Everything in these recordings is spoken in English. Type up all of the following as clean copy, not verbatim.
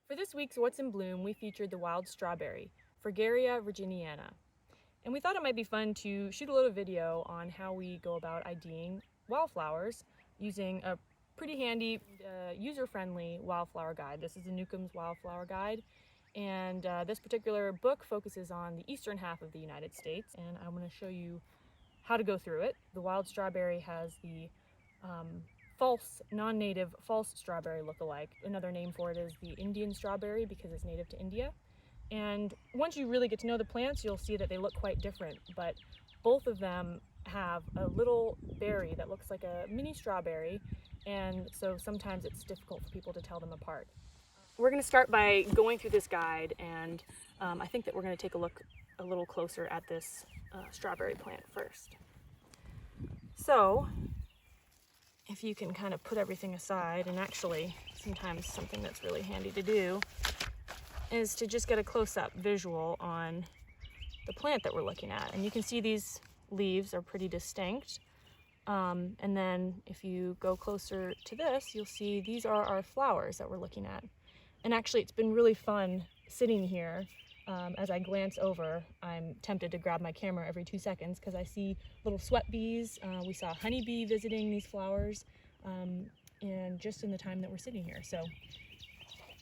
For this week's What's in Bloom, we featured the wild strawberry, Fragaria virginiana. And we thought it might be fun to shoot a little video on how we go about IDing wildflowers using a pretty handy, user-friendly wildflower guide. This is the Newcomb's Wildflower Guide, and this particular book focuses on the eastern half of the United States, and I'm going to show you how to go through it. The wild strawberry has the non-native false strawberry look-alike. Another name for it is the Indian strawberry because it's native to India. And once you really get to know the plants, you'll see that they look quite different, but both of them have a little berry that looks like a mini strawberry, and so sometimes it's difficult for people to tell them apart. We're going to start by going through this guide, and I think that we're going to take a look a little closer at this strawberry plant first. So if you can kind of put everything aside, and actually sometimes something that's really handy to do is to just get a close-up visual on the plant that we're looking at. And you can see these leaves are pretty distinct. And then if you go closer to this, you'll see these are our flowers that we're looking at. And actually it's been really fun sitting here. As I glance over, I'm tempted to grab my camera every 2 seconds because I see little sweat bees. We saw a honeybee visiting these flowers, and just in the time that we're sitting here. So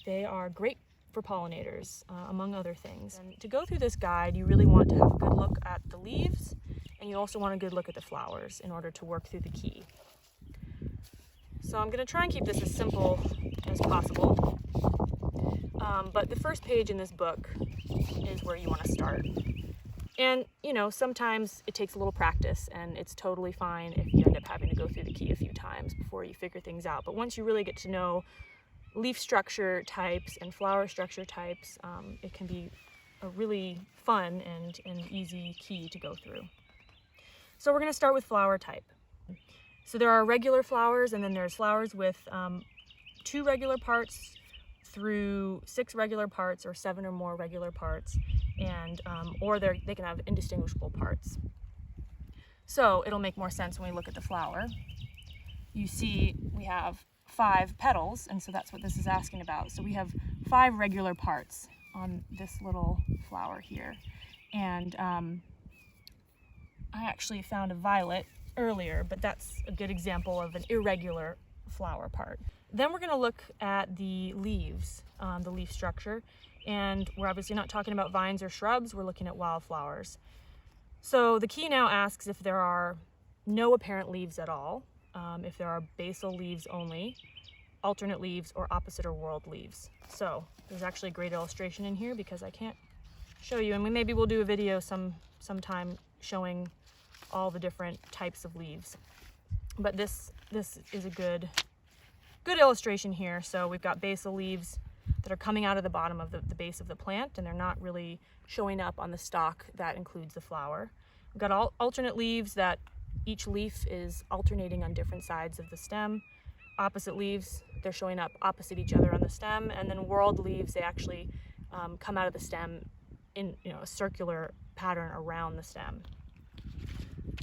they are great for pollinators, among other things. And to go through this guide, you really want to have a good look at the leaves, and you also want a good look at the flowers in order to work through the key. So I'm going to try and keep this as simple as possible. But the first page in this book is where you want to start. And, you know, sometimes it takes a little practice, and it's totally fine if you end up having to go through the key a few times before you figure things out. But once you really get to know leaf structure types and flower structure types, it can be a really fun and easy key to go through. So we're going to start with flower type. So there are regular flowers, and then there's flowers with 2 regular parts through 6 regular parts, or 7 or more regular parts, and or they can have indistinguishable parts. So it'll make more sense when we look at the flower. You see we have 5 petals, and so that's what this is asking about. So we have 5 regular parts on this little flower here. And I actually found a violet earlier, but that's a good example of an irregular flower part. Then we're going to look at the leaves, the leaf structure, and we're obviously not talking about vines or shrubs, we're looking at wildflowers. So the key now asks if there are no apparent leaves at all, if there are basal leaves only, alternate leaves, or opposite or whorled leaves. So there's actually a great illustration in here because I can't show you, and maybe we'll do a video sometime showing all the different types of leaves. But this is a good illustration here. So we've got basal leaves that are coming out of the bottom of the base of the plant, and they're not really showing up on the stalk that includes the flower. We've got alternate leaves that each leaf is alternating on different sides of the stem. Opposite leaves, they're showing up opposite each other on the stem, and then whorled leaves, they actually come out of the stem in a circular pattern around the stem.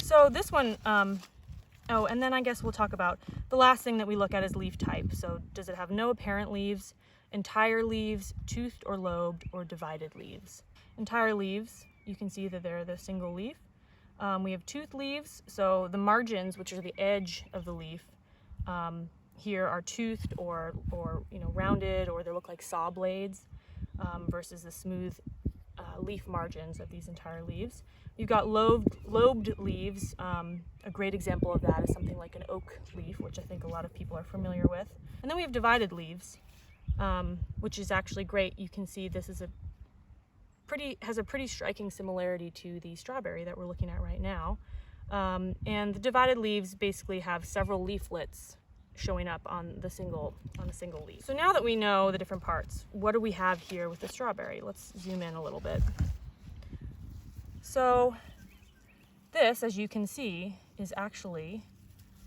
So this one, oh, and then I guess we'll talk about the last thing that we look at is leaf type. So does it have no apparent leaves, entire leaves, toothed or lobed, or divided leaves? Entire leaves, you can see that they're the single leaf. We have toothed leaves, so the margins, which are the edge of the leaf, here are toothed or rounded, or they look like saw blades, versus the smooth leaf margins of these entire leaves. You've got lobed leaves. A great example of that is something like an oak leaf, which I think a lot of people are familiar with. And then we have divided leaves, which is actually great. You can see this is has a pretty striking similarity to the strawberry that we're looking at right now. And the divided leaves basically have several leaflets showing up on the single leaf. So now that we know the different parts, what do we have here with the strawberry? Let's zoom in a little bit. So this, as you can see, is actually,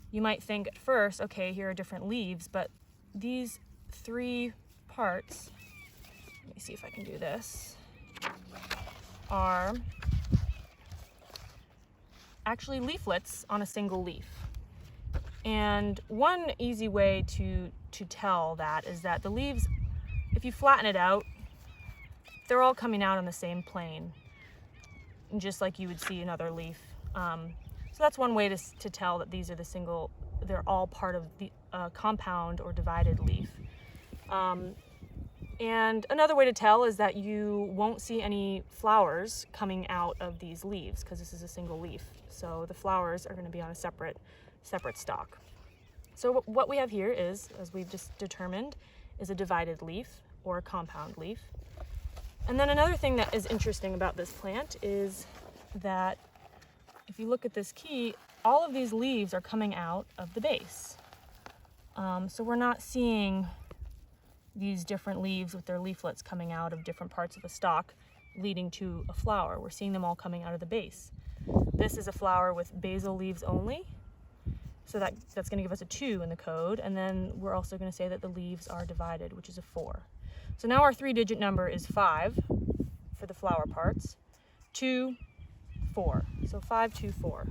you might think at first, okay, here are different leaves, but these 3 parts, let me see if I can do this, are actually leaflets on a single leaf. And one easy way to tell that is that the leaves if you flatten it out, they're all coming out on the same plane, just like you would see another leaf. So that's one way to tell that these are they're all part of the compound or divided leaf. And another way to tell is that you won't see any flowers coming out of these leaves because this is a single leaf. So the flowers are going to be on a separate stalk. So what we have here is, as we've just determined, is a divided leaf or a compound leaf. And then another thing that is interesting about this plant is that if you look at this key, all of these leaves are coming out of the base. So we're not seeing these different leaves with their leaflets coming out of different parts of a stalk leading to a flower. We're seeing them all coming out of the base. This is a flower with basal leaves only, so that's going to give us a 2 in the code, and then we're also going to say that the leaves are divided, which is a 4. So now our 3-digit number is 5 for the flower parts, 2, 4. So 5, 2, 4.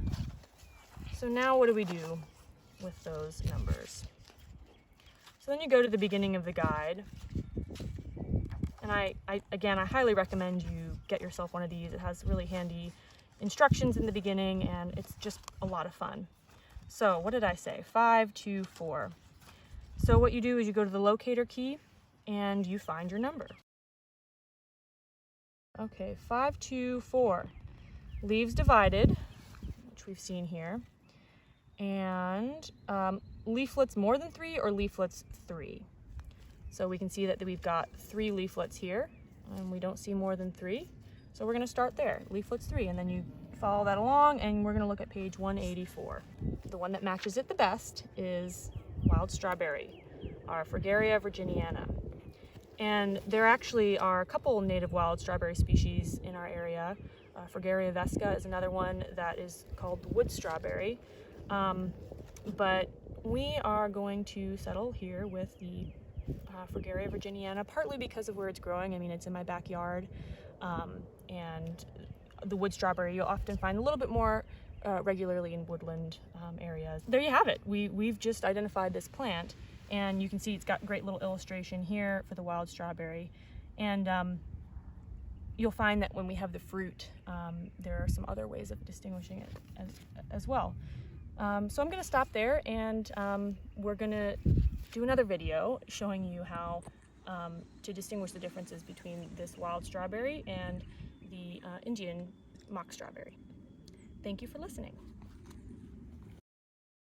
So now what do we do with those numbers? So then you go to the beginning of the guide, and I highly recommend you get yourself one of these. It has really handy instructions in the beginning, and it's just a lot of fun. So what did I say? 5, 2, 4. So what you do is you go to the locator key, and you find your number. Okay, 5, 2, 4. Leaves divided, which we've seen here, and leaflets more than 3 or leaflets 3. So we can see that we've got 3 leaflets here, and we don't see more than 3. So we're going to start there, leaflets 3, and then you follow that along, and we're going to look at page 184. The one that matches it the best is wild strawberry, our Fragaria virginiana. And there actually are a couple native wild strawberry species in our area. Fragaria vesca is another one that is called the wood strawberry. But we are going to settle here with the Fragaria virginiana, partly because of where it's growing. I mean, it's in my backyard, and the wood strawberry you'll often find a little bit more regularly in woodland areas. There you have it. We've just identified this plant, and you can see it's got great little illustration here for the wild strawberry. And you'll find that when we have the fruit, there are some other ways of distinguishing it as well. So I'm going to stop there, and we're going to do another video showing you how to distinguish the differences between this wild strawberry and the Indian mock strawberry. Thank you for listening.